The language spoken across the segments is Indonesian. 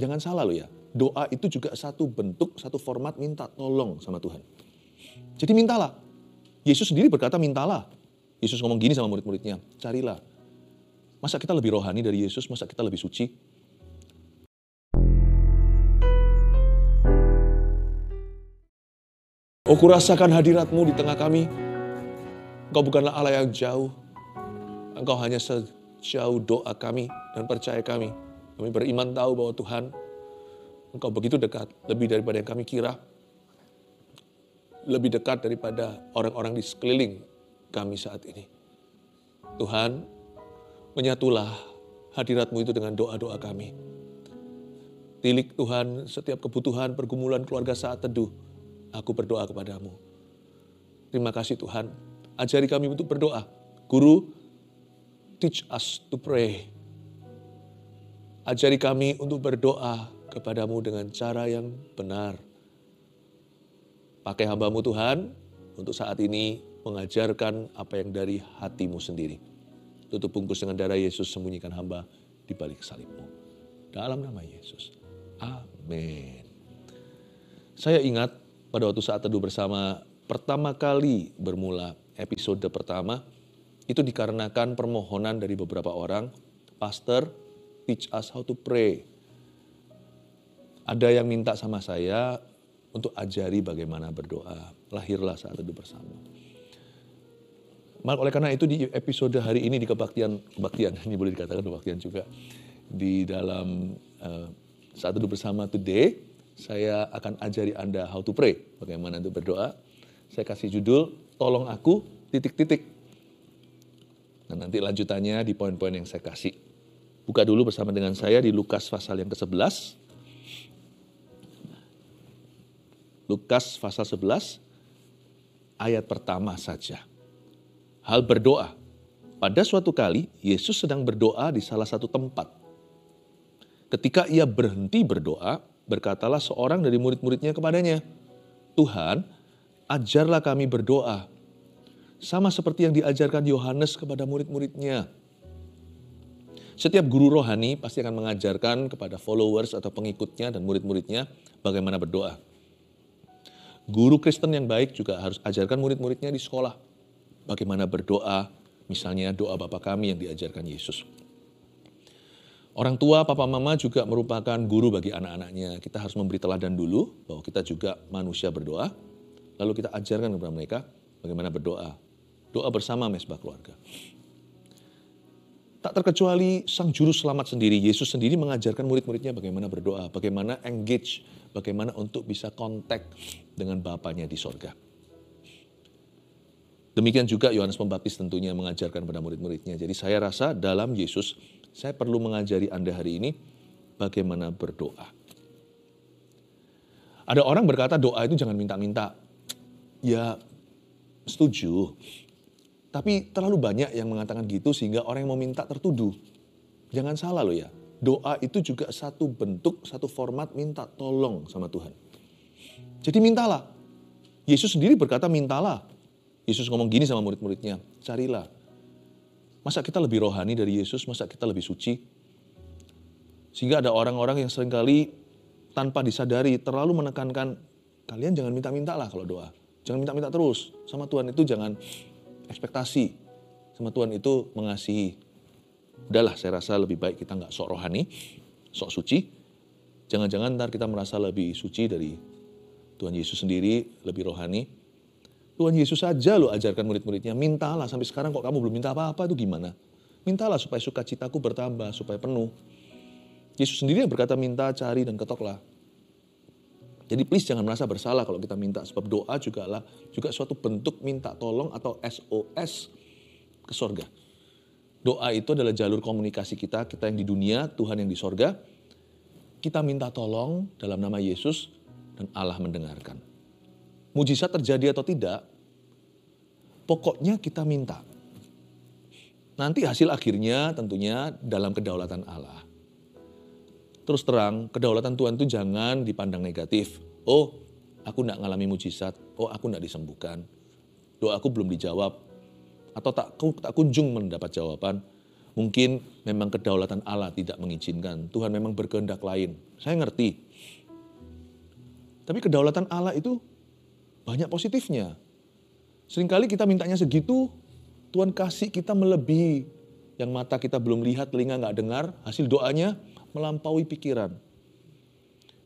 Jangan salah loh ya, doa itu juga satu bentuk, satu format minta tolong sama Tuhan. Jadi mintalah. Yesus sendiri berkata mintalah. Yesus ngomong gini sama murid-muridnya, carilah. Masa kita lebih rohani dari Yesus, masa kita lebih suci? Oh, kurasakan hadirat-Mu di tengah kami. Engkau bukanlah Allah yang jauh. Engkau hanya sejauh doa kami dan percaya kami. Kami beriman tahu bahwa Tuhan, Engkau begitu dekat, lebih daripada yang kami kira. Lebih dekat daripada orang-orang di sekeliling kami saat ini. Tuhan, menyatulah hadirat-Mu itu dengan doa-doa kami. Tilik Tuhan, setiap kebutuhan pergumulan keluarga saat teduh, aku berdoa kepadamu. Terima kasih Tuhan, ajari kami untuk berdoa. Guru, teach us to pray. Ajari kami untuk berdoa kepadamu dengan cara yang benar. Pakai hamba-Mu Tuhan, untuk saat ini mengajarkan apa yang dari hati-Mu sendiri. Tutup bungkus dengan darah Yesus, sembunyikan hamba di balik salib-Mu. Dalam nama Yesus. Amin. Saya ingat pada waktu saat teduh bersama pertama kali bermula episode pertama, itu dikarenakan permohonan dari beberapa orang, Pastor, teach us how to pray. Ada yang minta sama saya untuk ajari bagaimana berdoa. Lahirlah saat teduh bersama. Oleh karena itu di episode hari ini di kebaktian, ini boleh dikatakan kebaktian juga. Di dalam saat teduh bersama today, saya akan ajari Anda how to pray. Bagaimana untuk berdoa. Saya kasih judul, tolong aku, titik-titik. Nah, nanti lanjutannya di poin-poin yang saya kasih. Buka dulu bersama dengan saya di Lukas pasal yang ke-11. Lukas pasal 11, ayat pertama saja. Hal berdoa. Pada suatu kali, Yesus sedang berdoa di salah satu tempat. Ketika ia berhenti berdoa, berkatalah seorang dari murid-muridnya kepadanya, Tuhan, ajarlah kami berdoa. Sama seperti yang diajarkan Yohanes kepada murid-muridnya. Setiap guru rohani pasti akan mengajarkan kepada followers atau pengikutnya dan murid-muridnya bagaimana berdoa. Guru Kristen yang baik juga harus ajarkan murid-muridnya di sekolah. Bagaimana berdoa, misalnya doa Bapa kami yang diajarkan Yesus. Orang tua, papa mama juga merupakan guru bagi anak-anaknya. Kita harus memberi teladan dulu bahwa kita juga manusia berdoa. Lalu kita ajarkan kepada mereka bagaimana berdoa. Doa bersama mesbah keluarga. Tak terkecuali sang juru selamat sendiri, Yesus sendiri mengajarkan murid-muridnya bagaimana berdoa, bagaimana engage, bagaimana untuk bisa kontak dengan Bapanya di sorga. Demikian juga Yohanes Pembaptis tentunya mengajarkan kepada murid-muridnya. Jadi saya rasa dalam Yesus, saya perlu mengajari Anda hari ini bagaimana berdoa. Ada orang berkata doa itu jangan minta-minta. Ya, setuju. Tapi terlalu banyak yang mengatakan gitu sehingga orang yang mau minta tertuduh. Jangan salah loh ya. Doa itu juga satu bentuk, satu format minta tolong sama Tuhan. Jadi mintalah. Yesus sendiri berkata mintalah. Yesus ngomong gini sama murid-muridnya, carilah. Masa kita lebih rohani dari Yesus, masa kita lebih suci? Sehingga ada orang-orang yang seringkali tanpa disadari terlalu menekankan, kalian jangan minta-minta lah kalau doa. Jangan minta-minta terus. Sama Tuhan itu jangan ekspektasi. Sama Tuhan itu mengasihi. Udahlah, saya rasa lebih baik kita nggak sok rohani, sok suci. Jangan-jangan ntar kita merasa lebih suci dari Tuhan Yesus sendiri, lebih rohani. Tuhan Yesus saja lo ajarkan murid-muridnya, mintalah sampai sekarang kok kamu belum minta apa-apa itu gimana? Mintalah supaya sukacitaku bertambah, supaya penuh. Yesus sendiri yang berkata minta, cari, dan ketoklah. Jadi please jangan merasa bersalah kalau kita minta, sebab doa juga suatu bentuk minta tolong atau SOS ke sorga. Doa itu adalah jalur komunikasi kita yang di dunia, Tuhan yang di sorga. Kita minta tolong dalam nama Yesus dan Allah mendengarkan. Mujizat terjadi atau tidak, pokoknya kita minta. Nanti hasil akhirnya tentunya dalam kedaulatan Allah. Terus terang, kedaulatan Tuhan itu jangan dipandang negatif. Oh, aku enggak ngalami mujizat. Oh, aku enggak disembuhkan. Doaku belum dijawab. Atau tak kunjung mendapat jawaban. Mungkin memang kedaulatan Allah tidak mengizinkan. Tuhan memang berkehendak lain. Saya ngerti. Tapi kedaulatan Allah itu banyak positifnya. Seringkali kita mintanya segitu, Tuhan kasih kita melebihi. Yang mata kita belum lihat, telinga nggak dengar, hasil doanya melampaui pikiran.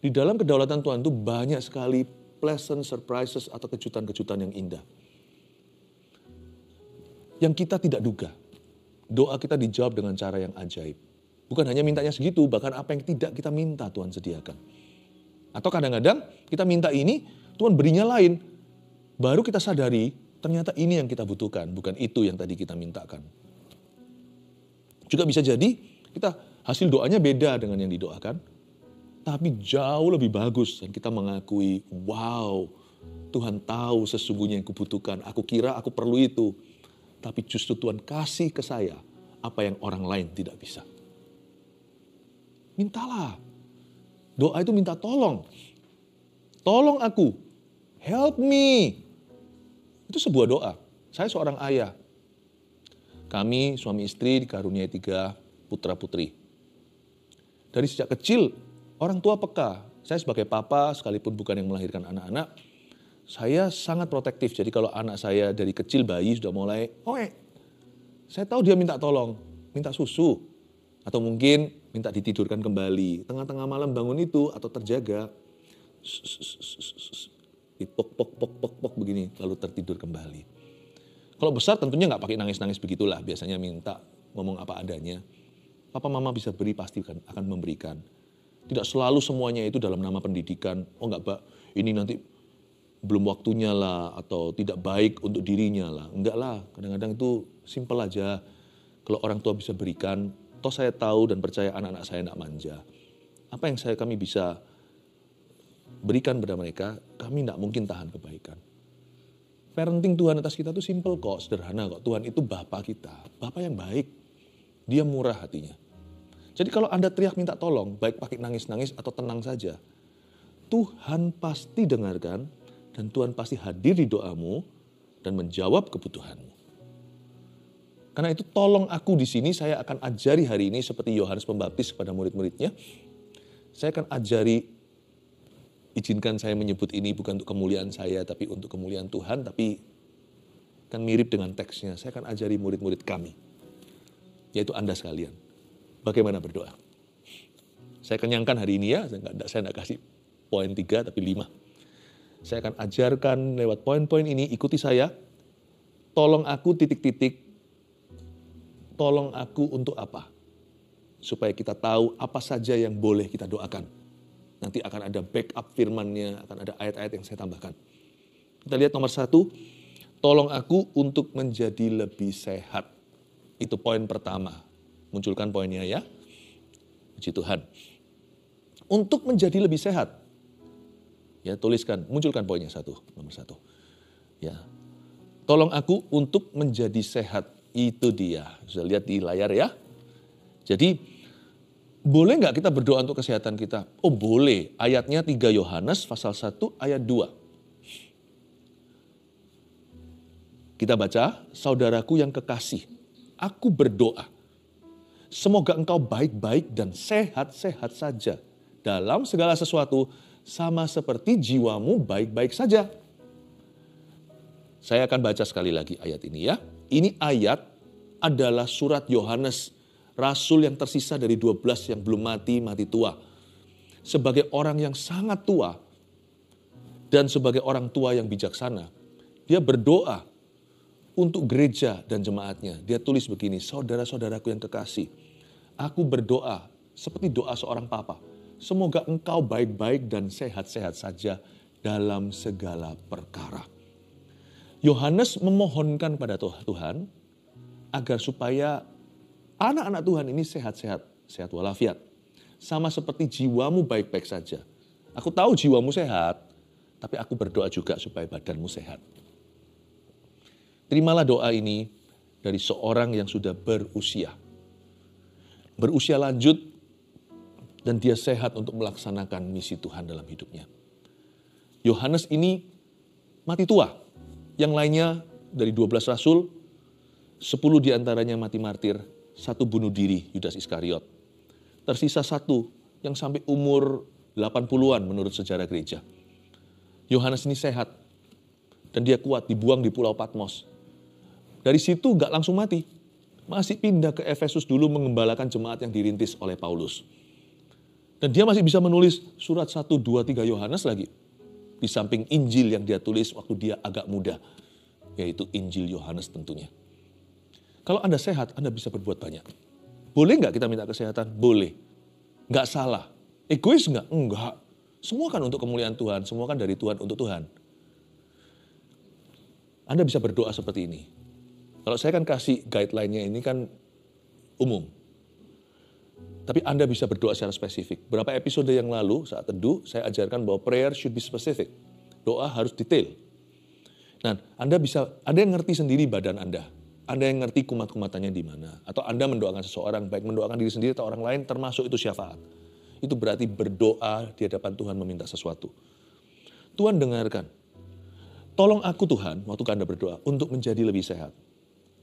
Di dalam kedaulatan Tuhan itu banyak sekali pleasant surprises atau kejutan-kejutan yang indah. Yang kita tidak duga. Doa kita dijawab dengan cara yang ajaib. Bukan hanya mintanya segitu, bahkan apa yang tidak kita minta Tuhan sediakan. Atau kadang-kadang kita minta ini, Tuhan berinya lain. Baru kita sadari, ternyata ini yang kita butuhkan, bukan itu yang tadi kita mintakan. Juga bisa jadi, kita hasil doanya beda dengan yang didoakan, tapi jauh lebih bagus. Dan kita mengakui, wow, Tuhan tahu sesungguhnya yang kubutuhkan. Aku kira aku perlu itu. Tapi justru Tuhan kasih ke saya apa yang orang lain tidak bisa. Mintalah. Doa itu minta tolong. Tolong aku. Help me. Itu sebuah doa. Saya seorang ayah. Kami suami istri dikaruniai 3 putra-putri. Dari sejak kecil, orang tua peka. Saya sebagai papa, sekalipun bukan yang melahirkan anak-anak, saya sangat protektif. Jadi kalau anak saya dari kecil bayi sudah mulai, saya tahu dia minta tolong, minta susu. Atau mungkin minta ditidurkan kembali. Tengah-tengah malam bangun itu atau terjaga. Pok begini, lalu tertidur kembali. Kalau besar tentunya nggak pakai nangis-nangis begitulah. Biasanya minta ngomong apa adanya. Papa mama bisa beri pasti akan memberikan. Tidak selalu semuanya itu dalam nama pendidikan. Oh enggak, Pak, ini nanti belum waktunya lah, atau tidak baik untuk dirinya lah. Enggak lah, kadang-kadang itu simpel aja. Kalau orang tua bisa berikan, toh saya tahu dan percaya anak-anak saya tidak manja. Apa yang kami bisa berikan pada mereka, kami tidak mungkin tahan kebaikan. Parenting Tuhan atas kita itu simpel kok, sederhana kok. Tuhan itu Bapa kita, Bapa yang baik. Dia murah hatinya. Jadi kalau Anda teriak minta tolong, baik pakai nangis-nangis atau tenang saja, Tuhan pasti dengarkan, dan Tuhan pasti hadir di doamu dan menjawab kebutuhanmu. Karena itu tolong aku di sini, saya akan ajari hari ini seperti Yohanes Pembaptis kepada murid-muridnya. Saya akan ajari, izinkan saya menyebut ini bukan untuk kemuliaan saya, tapi untuk kemuliaan Tuhan, tapi kan mirip dengan teksnya. Saya akan ajari murid-murid kami, yaitu Anda sekalian, bagaimana berdoa. Saya kenyangkan hari ini ya, saya nggak kasih poin 3 tapi 5. Saya akan ajarkan lewat poin-poin ini, ikuti saya. Tolong aku titik-titik. Tolong aku untuk apa? Supaya kita tahu apa saja yang boleh kita doakan. Nanti akan ada backup firman-nya, akan ada ayat-ayat yang saya tambahkan. Kita lihat nomor 1, tolong aku untuk menjadi lebih sehat. Itu poin pertama. Munculkan poinnya ya. Puji Tuhan. Untuk menjadi lebih sehat. Ya, tuliskan, munculkan poinnya nomor 1. Ya. Tolong aku untuk menjadi sehat. Itu dia. Sudah lihat di layar ya. Jadi, boleh nggak kita berdoa untuk kesehatan kita? Oh boleh. Ayatnya 3 Yohanes pasal 1 ayat 2. Kita baca, saudaraku yang kekasih, aku berdoa. Semoga engkau baik-baik dan sehat-sehat saja. Dalam segala sesuatu, sama seperti jiwamu baik-baik saja. Saya akan baca sekali lagi ayat ini ya. Ini ayat adalah surat Yohanes, rasul yang tersisa dari 12 yang belum mati tua. Sebagai orang yang sangat tua dan sebagai orang tua yang bijaksana, dia berdoa untuk gereja dan jemaatnya. Dia tulis begini, saudara-saudaraku yang kekasih, aku berdoa seperti doa seorang papa. Semoga engkau baik-baik dan sehat-sehat saja dalam segala perkara. Yohanes memohonkan pada Tuhan agar supaya anak-anak Tuhan ini sehat-sehat, sehat walafiat. Sama seperti jiwamu baik-baik saja. Aku tahu jiwamu sehat, tapi aku berdoa juga supaya badanmu sehat. Terimalah doa ini dari seorang yang sudah berusia. Berusia lanjut, dan dia sehat untuk melaksanakan misi Tuhan dalam hidupnya. Yohanes ini mati tua. Yang lainnya dari 12 rasul, 10 diantaranya mati martir. satu bunuh diri, Yudas Iskariot. Tersisa satu yang sampai umur 80-an menurut sejarah gereja. Yohanes ini sehat dan dia kuat, dibuang di Pulau Patmos. Dari situ gak langsung mati, masih pindah ke Efesus dulu mengembalakan jemaat yang dirintis oleh Paulus. Dan dia masih bisa menulis surat 1, 2, 3 Yohanes lagi. Di samping Injil yang dia tulis waktu dia agak muda, yaitu Injil Yohanes tentunya. Kalau Anda sehat, Anda bisa berbuat banyak. Boleh nggak kita minta kesehatan? Boleh. Nggak salah. Egois nggak? Enggak. Semua kan untuk kemuliaan Tuhan, semua kan dari Tuhan untuk Tuhan. Anda bisa berdoa seperti ini. Kalau saya kan kasih guideline-nya ini kan umum. Tapi Anda bisa berdoa secara spesifik. Berapa episode yang lalu saat teduh, saya ajarkan bahwa prayer should be specific. Doa harus detail. Nah, Anda yang ngerti sendiri badan Anda. Anda yang ngerti kumat-kumatannya di mana. Atau Anda mendoakan seseorang, baik mendoakan diri sendiri atau orang lain, termasuk itu syafaat. Itu berarti berdoa di hadapan Tuhan meminta sesuatu. Tuhan dengarkan. Tolong aku Tuhan, waktu Anda berdoa, untuk menjadi lebih sehat.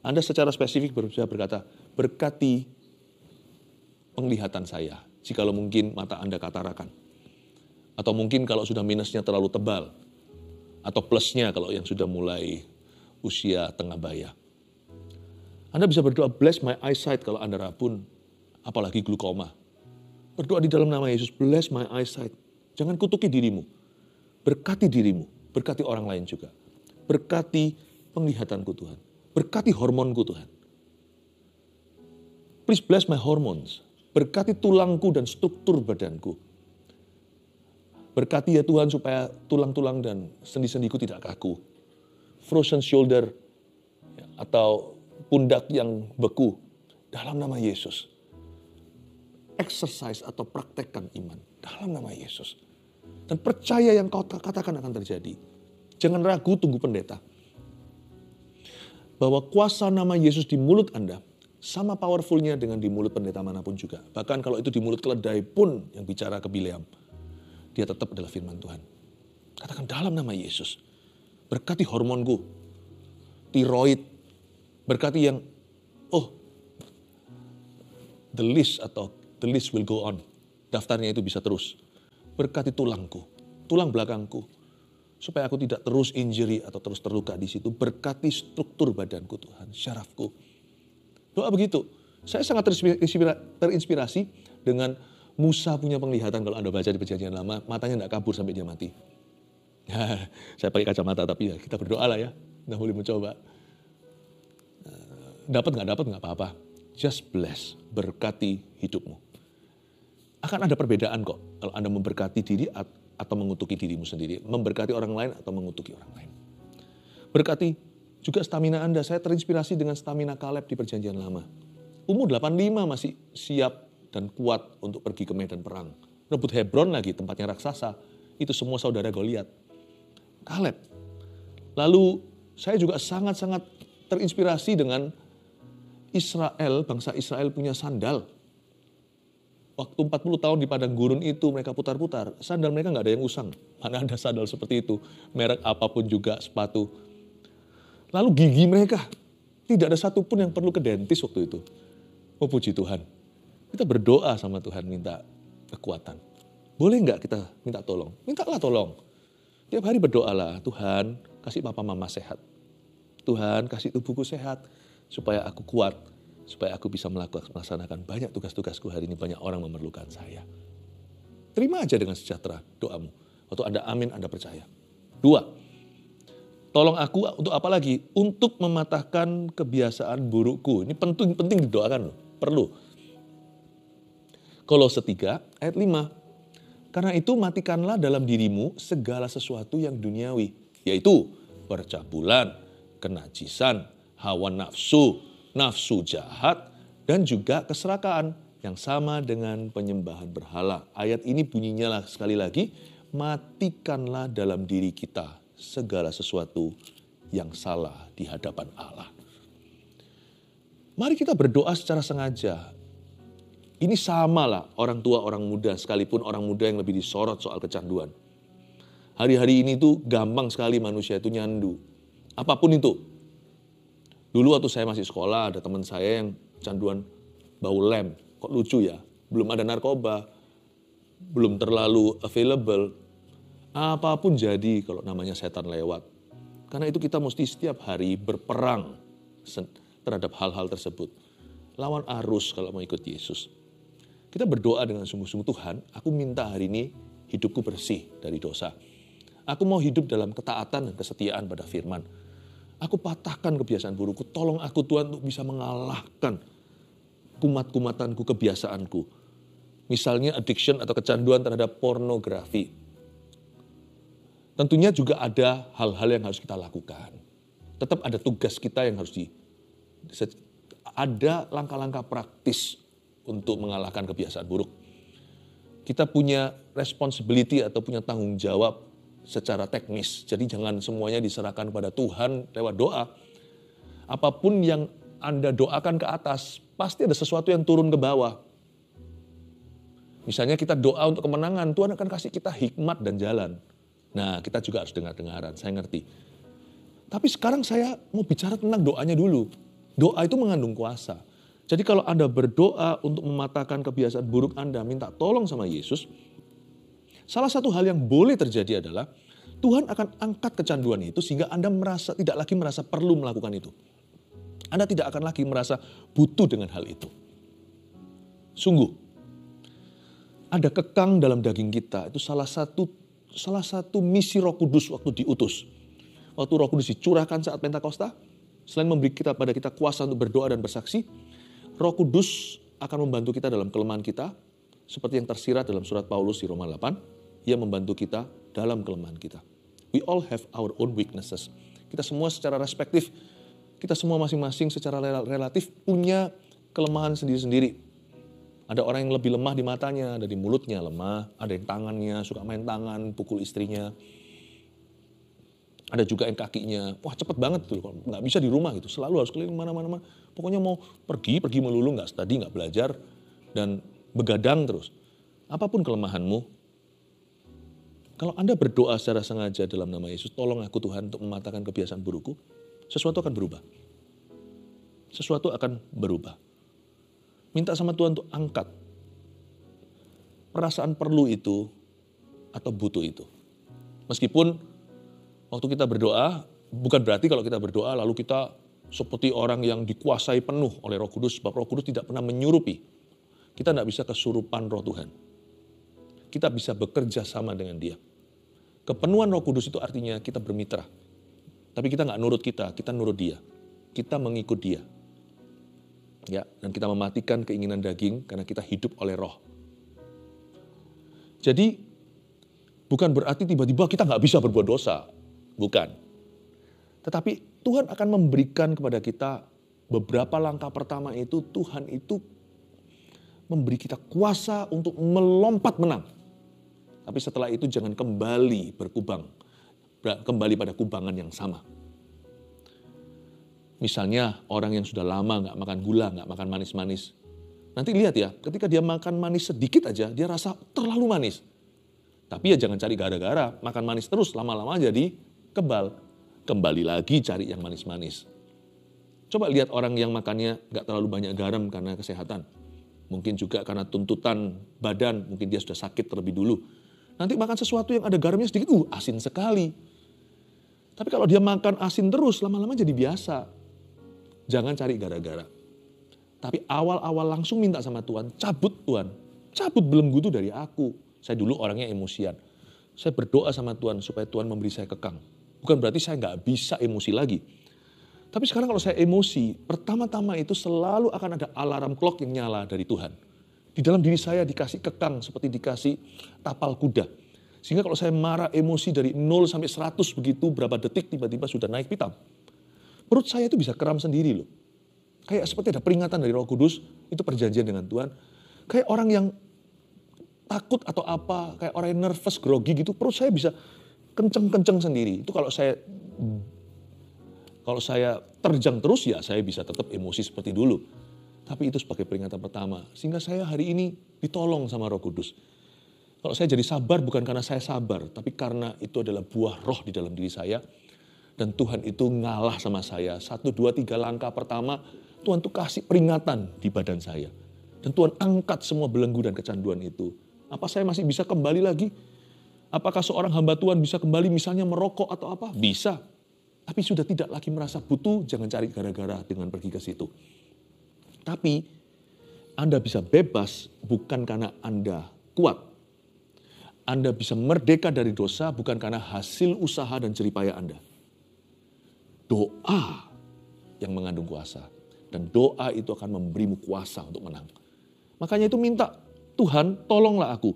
Anda secara spesifik bisa berkata, berkati penglihatan saya. Jikalau mungkin mata Anda katarakan. Atau mungkin kalau sudah minusnya terlalu tebal. Atau plusnya kalau yang sudah mulai usia tengah baya. Anda bisa berdoa, bless my eyesight kalau Anda rabun, apalagi glaukoma. Berdoa di dalam nama Yesus, bless my eyesight. Jangan kutuki dirimu. Berkati dirimu, berkati orang lain juga. Berkati penglihatanku Tuhan. Berkati hormonku Tuhan. Please bless my hormones. Berkati tulangku dan struktur badanku. Berkati ya Tuhan supaya tulang-tulang dan sendi-sendiku tidak kaku. Frozen shoulder atau pundak yang beku dalam nama Yesus. Exercise atau praktekkan iman dalam nama Yesus. Dan percaya yang kau katakan akan terjadi. Jangan ragu, tunggu pendeta. Bahwa kuasa nama Yesus di mulut Anda sama powerfulnya dengan di mulut pendeta manapun juga. Bahkan kalau itu di mulut keledai pun yang bicara ke Bileam, dia tetap adalah firman Tuhan. Katakan dalam nama Yesus. Berkati hormonku, tiroid, berkati yang, the list will go on. Daftarnya itu bisa terus. Berkati tulangku, tulang belakangku. Supaya aku tidak terus injury atau terus terluka di situ. Berkati struktur badanku Tuhan, syarafku. Doa begitu. Saya sangat terinspirasi dengan Musa punya penglihatan kalau Anda baca di Perjanjian Lama. Matanya tidak kabur sampai dia mati. Saya pakai kacamata tapi ya kita berdoa lah ya. Kita boleh mencoba. Dapat nggak apa-apa. Just bless, berkati hidupmu. Akan ada perbedaan kok kalau Anda memberkati diri atau mengutuki dirimu sendiri. Memberkati orang lain atau mengutuki orang lain. Berkati juga stamina Anda. Saya terinspirasi dengan stamina Kaleb di Perjanjian Lama. Umur 85 masih siap dan kuat untuk pergi ke medan perang. Rebut Hebron lagi, tempatnya raksasa. Itu semua saudara Goliat. Kaleb. Lalu saya juga sangat-sangat terinspirasi dengan Israel, bangsa Israel punya sandal. Waktu 40 tahun di padang gurun itu mereka putar-putar. Sandal mereka nggak ada yang usang. Mana ada sandal seperti itu. Merek apapun juga sepatu. Lalu gigi mereka. Tidak ada satupun yang perlu ke dentis waktu itu. Oh puji Tuhan. Kita berdoa sama Tuhan minta kekuatan. Boleh nggak kita minta tolong? Mintalah tolong. Tiap hari berdoalah. Tuhan kasih papa mama sehat. Tuhan kasih tubuhku sehat. Supaya aku kuat. Supaya aku bisa melaksanakan banyak tugas-tugasku hari ini. Banyak orang memerlukan saya. Terima aja dengan sejahtera doamu. Waktu Anda amin, Anda percaya. 2. Tolong aku untuk apa lagi? Untuk mematahkan kebiasaan burukku. Ini penting didoakan loh. Perlu. Kolose 3 ayat 5. Karena itu matikanlah dalam dirimu segala sesuatu yang duniawi. Yaitu percabulan, kenajisan, hawa nafsu, nafsu jahat, dan juga keserakaan yang sama dengan penyembahan berhala. Ayat ini bunyinya lah sekali lagi, matikanlah dalam diri kita segala sesuatu yang salah di hadapan Allah. Mari kita berdoa secara sengaja. Ini samalah orang tua, orang muda, sekalipun orang muda yang lebih disorot soal kecanduan. Hari-hari ini tuh gampang sekali manusia itu nyandu. Apapun itu. Dulu waktu saya masih sekolah, ada teman saya yang canduan bau lem, kok lucu ya, belum ada narkoba, belum terlalu available, apapun jadi kalau namanya setan lewat. Karena itu kita mesti setiap hari berperang terhadap hal-hal tersebut. Lawan arus kalau mau ikut Yesus. Kita berdoa dengan sungguh-sungguh, Tuhan, aku minta hari ini hidupku bersih dari dosa. Aku mau hidup dalam ketaatan dan kesetiaan pada firman. Aku patahkan kebiasaan burukku, tolong aku Tuhan untuk bisa mengalahkan kumat-kumatanku, kebiasaanku. Misalnya addiction atau kecanduan terhadap pornografi. Tentunya juga ada hal-hal yang harus kita lakukan. Tetap ada tugas kita yang harus ada langkah-langkah praktis untuk mengalahkan kebiasaan buruk. Kita punya responsibility atau punya tanggung jawab secara teknis. Jadi jangan semuanya diserahkan pada Tuhan lewat doa. Apapun yang Anda doakan ke atas, pasti ada sesuatu yang turun ke bawah. Misalnya kita doa untuk kemenangan, Tuhan akan kasih kita hikmat dan jalan. Nah, kita juga harus dengar-dengaran, saya ngerti. Tapi sekarang saya mau bicara tentang doanya dulu. Doa itu mengandung kuasa. Jadi kalau Anda berdoa untuk mematahkan kebiasaan buruk Anda, minta tolong sama Yesus, salah satu hal yang boleh terjadi adalah Tuhan akan angkat kecanduan itu sehingga Anda tidak lagi merasa perlu melakukan itu. Anda tidak akan lagi merasa butuh dengan hal itu. Sungguh, ada kekang dalam daging kita. Itu salah satu misi Roh Kudus waktu diutus. Waktu Roh Kudus dicurahkan saat Pentakosta, selain memberi pada kita kuasa untuk berdoa dan bersaksi, Roh Kudus akan membantu kita dalam kelemahan kita, seperti yang tersirat dalam surat Paulus di Roma 8, ia membantu kita dalam kelemahan kita. We all have our own weaknesses. Kita semua secara respektif, kita semua masing-masing secara relatif punya kelemahan sendiri-sendiri. Ada orang yang lebih lemah di matanya, ada di mulutnya lemah, ada yang tangannya suka main tangan, pukul istrinya. Ada juga yang kakinya, wah cepet banget tuh, nggak bisa di rumah gitu, selalu harus keliling mana-mana. Pokoknya mau pergi melulu, nggak study, nggak belajar, dan begadang terus. Apapun kelemahanmu, kalau Anda berdoa secara sengaja dalam nama Yesus, tolong aku Tuhan untuk mematahkan kebiasaan burukku, sesuatu akan berubah. Sesuatu akan berubah. Minta sama Tuhan untuk angkat perasaan perlu itu atau butuh itu. Meskipun waktu kita berdoa, bukan berarti kalau kita berdoa lalu kita seperti orang yang dikuasai penuh oleh Roh Kudus, sebab Roh Kudus tidak pernah menyurupi. Kita tidak bisa kesurupan Roh Tuhan. Kita bisa bekerja sama dengan Dia. Kepenuhan Roh Kudus itu artinya kita bermitra. Tapi kita nggak nurut kita nurut Dia. Kita mengikut Dia. Ya, dan kita mematikan keinginan daging karena kita hidup oleh Roh. Jadi bukan berarti tiba-tiba kita nggak bisa berbuat dosa. Bukan. Tetapi Tuhan akan memberikan kepada kita beberapa langkah pertama itu, Tuhan itu memberi kita kuasa untuk melompat menang. Tapi setelah itu jangan kembali berkubang. Kembali pada kubangan yang sama. Misalnya orang yang sudah lama nggak makan gula, nggak makan manis-manis. Nanti lihat ya, ketika dia makan manis sedikit aja, dia rasa terlalu manis. Tapi ya jangan cari gara-gara, makan manis terus, lama-lama jadi kebal. Kembali lagi cari yang manis-manis. Coba lihat orang yang makannya nggak terlalu banyak garam karena kesehatan. Mungkin juga karena tuntutan badan, mungkin dia sudah sakit terlebih dulu. Nanti makan sesuatu yang ada garamnya sedikit, asin sekali. Tapi kalau dia makan asin terus, lama-lama jadi biasa. Jangan cari gara-gara. Tapi awal-awal langsung minta sama Tuhan, cabut Tuhan. Cabut belenggu itu dari aku. Saya dulu orangnya emosian. Saya berdoa sama Tuhan supaya Tuhan memberi saya kekang. Bukan berarti saya nggak bisa emosi lagi. Tapi sekarang kalau saya emosi, pertama-tama itu selalu akan ada alarm clock yang nyala dari Tuhan. Di dalam diri saya dikasih kekang seperti dikasih tapal kuda. Sehingga kalau saya marah emosi dari 0 sampai 100 begitu berapa detik tiba-tiba sudah naik pitam. Perut saya itu bisa kram sendiri loh. Kayak seperti ada peringatan dari Roh Kudus, itu perjanjian dengan Tuhan. Kayak orang yang takut atau apa, kayak orang yang nervous, grogi gitu, perut saya bisa kenceng-kenceng sendiri. Itu kalau saya terjang terus ya saya bisa tetap emosi seperti dulu. Tapi itu sebagai peringatan pertama. Sehingga saya hari ini ditolong sama Roh Kudus. Kalau saya jadi sabar bukan karena saya sabar, tapi karena itu adalah buah roh di dalam diri saya. Dan Tuhan itu ngalah sama saya. 1, 2, 3 langkah pertama, Tuhan tuh kasih peringatan di badan saya. Dan Tuhan angkat semua belenggu dan kecanduan itu. Apa saya masih bisa kembali lagi? Apakah seorang hamba Tuhan bisa kembali misalnya merokok atau apa? Bisa. Tapi sudah tidak lagi merasa butuh, jangan cari gara-gara dengan pergi ke situ. Tapi Anda bisa bebas bukan karena Anda kuat. Anda bisa merdeka dari dosa bukan karena hasil usaha dan jeripaya Anda. Doa yang mengandung kuasa. Dan doa itu akan memberimu kuasa untuk menang. Makanya itu minta, Tuhan tolonglah aku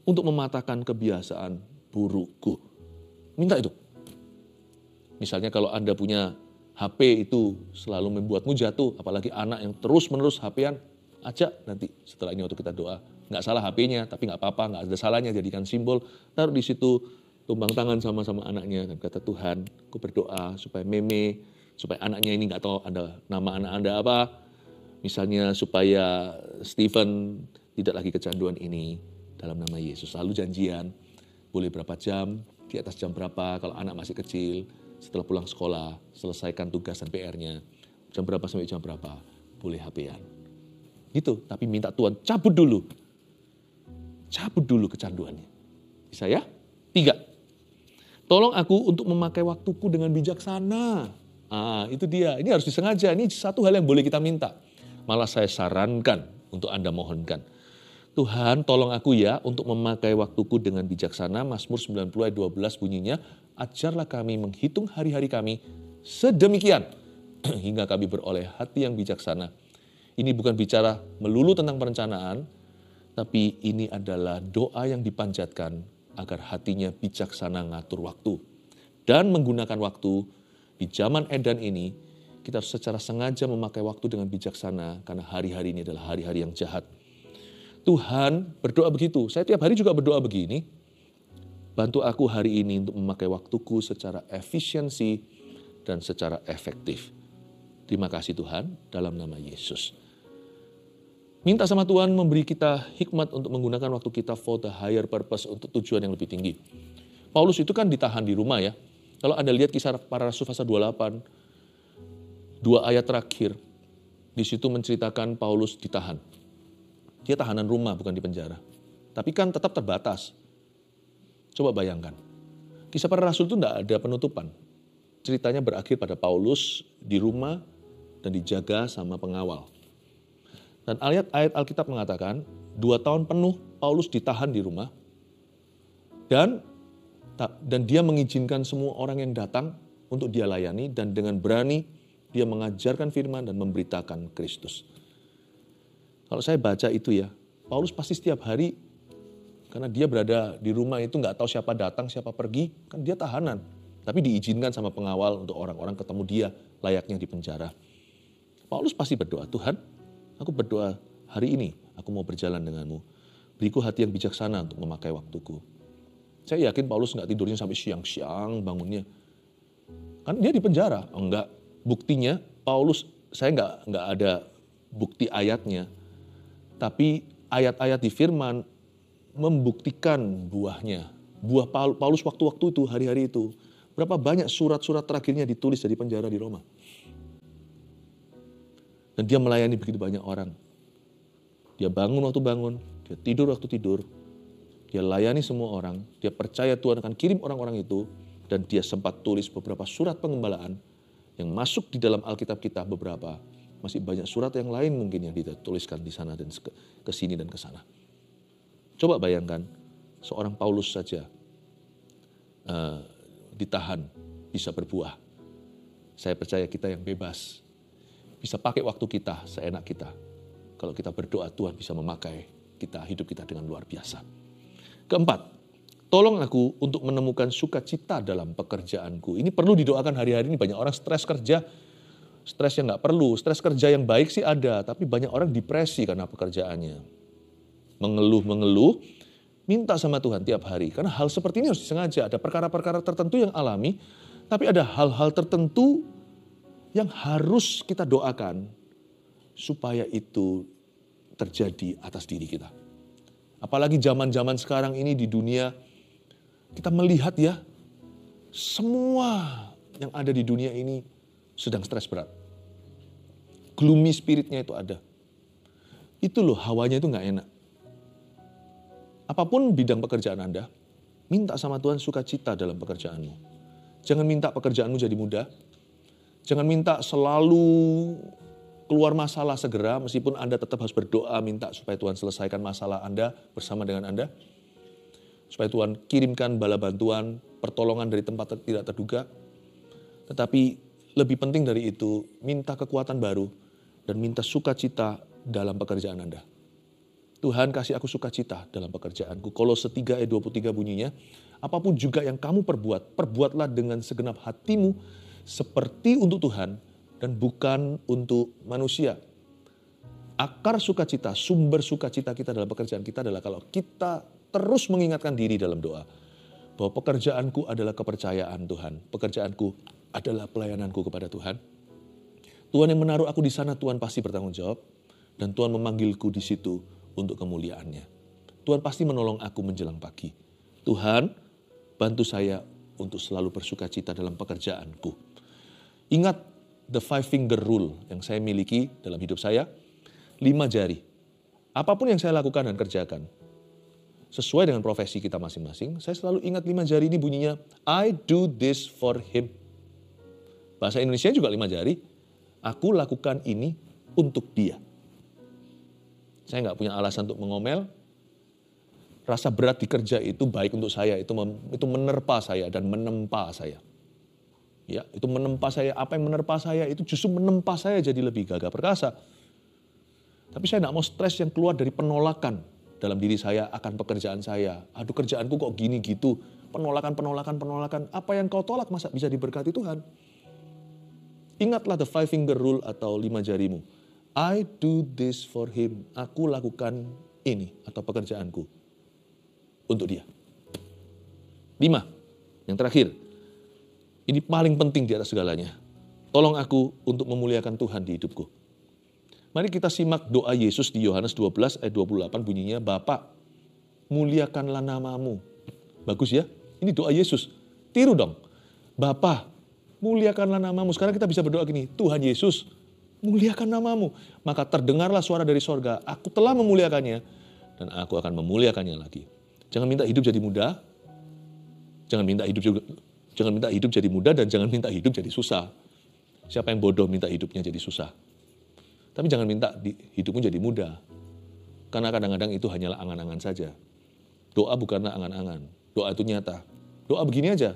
untuk mematahkan kebiasaan burukku. Minta itu. Misalnya kalau Anda punya HP itu selalu membuatmu jatuh, apalagi anak yang terus-menerus HP-an, ajak nanti setelah ini waktu kita doa. Nggak salah HP-nya, tapi nggak apa-apa, nggak ada salahnya, jadikan simbol. Taruh di situ, tumbang tangan sama-sama anaknya. Dan kata Tuhan, aku berdoa supaya Meme, supaya anaknya ini nggak tahu ada nama anak Anda apa. Misalnya supaya Stephen tidak lagi kecanduan ini dalam nama Yesus. Lalu janjian, boleh berapa jam, di atas jam berapa, kalau anak masih kecil, setelah pulang sekolah, selesaikan tugas dan PR-nya. Jam berapa sampai jam berapa, boleh HP-an. Gitu, tapi minta Tuhan cabut dulu. Cabut dulu kecanduannya. Bisa ya? 3. Tolong aku untuk memakai waktuku dengan bijaksana. Itu dia. Ini harus disengaja. Ini satu hal yang boleh kita minta. Malah saya sarankan untuk Anda mohonkan. Tuhan tolong aku ya untuk memakai waktuku dengan bijaksana. Mazmur 90 ayat 12 bunyinya, ajarlah kami menghitung hari-hari kami sedemikian hingga kami beroleh hati yang bijaksana. Ini bukan bicara melulu tentang perencanaan, tapi ini adalah doa yang dipanjatkan agar hatinya bijaksana ngatur waktu. Dan menggunakan waktu di zaman edan ini, kita harus secara sengaja memakai waktu dengan bijaksana karena hari-hari ini adalah hari-hari yang jahat. Tuhan berdoa begitu. Saya tiap hari juga berdoa begini. Bantu aku hari ini untuk memakai waktuku secara efisiensi dan secara efektif. Terima kasih Tuhan dalam nama Yesus. Minta sama Tuhan memberi kita hikmat untuk menggunakan waktu kita for the higher purpose, untuk tujuan yang lebih tinggi. Paulus itu kan ditahan di rumah ya. Kalau Anda lihat Kisah Para Rasul pasal 28, 2 ayat terakhir, di situ menceritakan Paulus ditahan. Dia tahanan rumah, bukan di penjara. Tapi kan tetap terbatas. Coba bayangkan. Kisah Para Rasul itu tidak ada penutupan. Ceritanya berakhir pada Paulus di rumah dan dijaga sama pengawal. Dan ayat Alkitab mengatakan 2 tahun penuh Paulus ditahan di rumah. Dan dia mengizinkan semua orang yang datang untuk dia layani. Dan dengan berani dia mengajarkan firman dan memberitakan Kristus. Kalau saya baca itu ya, Paulus pasti setiap hari, karena dia berada di rumah itu nggak tahu siapa datang, siapa pergi, kan dia tahanan. Tapi diizinkan sama pengawal untuk orang-orang ketemu dia layaknya di penjara. Paulus pasti berdoa, Tuhan, aku berdoa hari ini, aku mau berjalan denganmu. Beriku hati yang bijaksana untuk memakai waktuku. Saya yakin Paulus nggak tidurnya sampai siang-siang bangunnya. Kan dia di penjara, enggak. Buktinya Paulus, saya nggak ada bukti ayatnya. Tapi ayat-ayat di firman membuktikan buahnya. Buah Paulus waktu-waktu itu, hari-hari itu. Berapa banyak surat-surat terakhirnya ditulis dari penjara di Roma. Dan dia melayani begitu banyak orang. Dia bangun waktu bangun, dia tidur waktu tidur. Dia layani semua orang, dia percaya Tuhan akan kirim orang-orang itu. Dan dia sempat tulis beberapa surat pengembalaan yang masuk di dalam Alkitab kita beberapa. Masih banyak surat yang lain mungkin yang dituliskan di sana dan ke sini dan ke sana. Coba bayangkan, seorang Paulus saja ditahan, bisa berbuah. Saya percaya kita yang bebas, bisa pakai waktu kita seenak kita. Kalau kita berdoa, Tuhan bisa memakai kita, hidup kita dengan luar biasa. Keempat, tolong aku untuk menemukan sukacita dalam pekerjaanku. Ini perlu didoakan hari-hari ini, banyak orang stres kerja. Stres yang nggak perlu, stres kerja yang baik sih ada, tapi banyak orang depresi karena pekerjaannya. Mengeluh, minta sama Tuhan tiap hari. Karena hal seperti ini harus disengaja, ada perkara-perkara tertentu yang alami, tapi ada hal-hal tertentu yang harus kita doakan supaya itu terjadi atas diri kita. Apalagi zaman-zaman sekarang ini di dunia, kita melihat ya, semua yang ada di dunia ini sedang stres berat. Gloomy spiritnya itu ada. Itu loh, hawanya itu nggak enak. Apapun bidang pekerjaan Anda, minta sama Tuhan sukacita dalam pekerjaanmu. Jangan minta pekerjaanmu jadi mudah. Jangan minta selalu keluar masalah segera, meskipun Anda tetap harus berdoa minta supaya Tuhan selesaikan masalah Anda bersama dengan Anda. Supaya Tuhan kirimkan bala bantuan, pertolongan dari tempat tidak terduga. Tetapi lebih penting dari itu, minta kekuatan baru dan minta sukacita dalam pekerjaan Anda. Tuhan kasih aku sukacita dalam pekerjaanku. Kolose 3 ayat 23 bunyinya, apapun juga yang kamu perbuat, perbuatlah dengan segenap hatimu seperti untuk Tuhan dan bukan untuk manusia. Akar sukacita, sumber sukacita kita dalam pekerjaan kita adalah kalau kita terus mengingatkan diri dalam doa. Bahwa pekerjaanku adalah kepercayaan Tuhan. Pekerjaanku adalah pelayananku kepada Tuhan. Tuhan yang menaruh aku di sana, Tuhan pasti bertanggung jawab. Dan Tuhan memanggilku di situ untuk kemuliaannya. Tuhan pasti menolong aku menjelang pagi. Tuhan, bantu saya untuk selalu bersukacita dalam pekerjaanku. Ingat the 5 finger rule yang saya miliki dalam hidup saya. 5 jari. Apapun yang saya lakukan dan kerjakan, sesuai dengan profesi kita masing-masing, saya selalu ingat 5 jari ini bunyinya, I do this for him. Bahasa Indonesia juga 5 jari. Aku lakukan ini untuk dia. Saya nggak punya alasan untuk mengomel. Rasa berat di kerja itu baik untuk saya, itu menerpa saya dan menempa saya. Ya, itu menempa saya. Apa yang menerpa saya itu justru menempa saya jadi lebih gagah perkasa. Tapi saya nggak mau stres yang keluar dari penolakan dalam diri saya akan pekerjaan saya. Aduh, kerjaanku kok gini gitu. Penolakan. Apa yang kau tolak masa bisa diberkati Tuhan? Ingatlah the 5 finger rule atau 5 jarimu. I do this for him. Aku lakukan ini atau pekerjaanku untuk dia. 5. Yang terakhir. Ini paling penting di atas segalanya. Tolong aku untuk memuliakan Tuhan di hidupku. Mari kita simak doa Yesus di Yohanes 12 ayat 28 bunyinya, Bapa, muliakanlah namamu. Bagus ya? Ini doa Yesus. Tiru dong. Bapa, muliakanlah namamu. Sekarang kita bisa berdoa gini, Tuhan Yesus, muliakan namamu. Maka terdengarlah suara dari sorga, aku telah memuliakannya dan aku akan memuliakannya lagi. Jangan minta hidup jadi mudah. Jangan minta hidup jadi mudah dan jangan minta hidup jadi susah. Siapa yang bodoh minta hidupnya jadi susah? Tapi jangan minta hidupmu jadi mudah. Karena kadang-kadang itu hanyalah angan-angan saja. Doa bukanlah angan-angan. Doa itu nyata. Doa begini aja.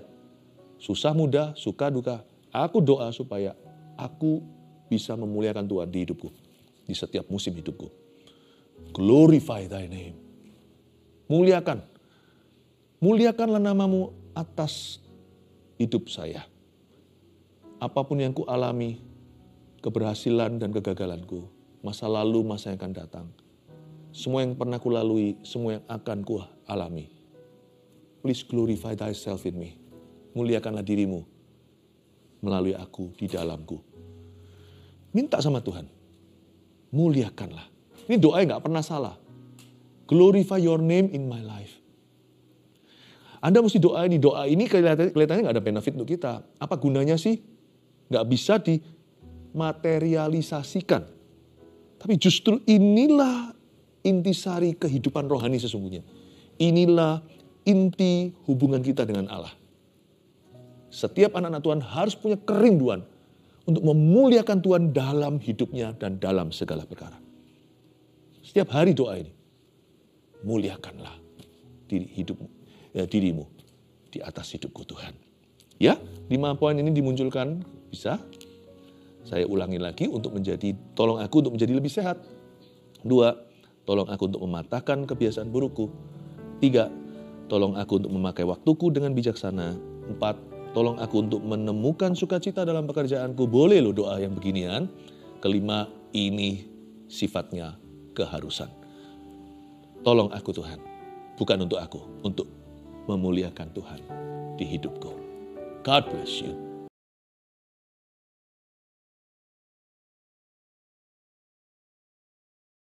Susah, mudah, suka, duka. Aku doa supaya aku bisa memuliakan Tuhan di hidupku. Di setiap musim hidupku. Glorify thy name. Muliakan. Muliakanlah namamu atas hidup saya. Apapun yang ku alami, keberhasilan dan kegagalanku, masa lalu, masa yang akan datang. Semua yang pernah ku lalui, semua yang akan ku alami. Please glorify thyself in me. Muliakanlah dirimu melalui aku di dalamku. Minta sama Tuhan. Muliakanlah. Ini doa yang gak pernah salah. Glorify your name in my life. Anda mesti doa ini kelihatannya gak ada benefit untuk kita. Apa gunanya sih? Gak bisa materialisasikan. Tapi justru inilah intisari kehidupan rohani sesungguhnya. Inilah inti hubungan kita dengan Allah. Setiap anak-anak Tuhan harus punya kerinduan untuk memuliakan Tuhan dalam hidupnya dan dalam segala perkara. Setiap hari doa ini. Muliakanlah dirimu di atas hidupku Tuhan. Ya, 5 poin ini dimunculkan, bisa. Saya ulangi lagi tolong aku untuk menjadi lebih sehat. 2, tolong aku untuk mematahkan kebiasaan burukku. 3, tolong aku untuk memakai waktuku dengan bijaksana. 4, tolong aku untuk menemukan sukacita dalam pekerjaanku. Boleh loh doa yang beginian. 5, ini sifatnya keharusan. Tolong aku Tuhan, bukan untuk aku, untuk memuliakan Tuhan di hidupku. God bless you.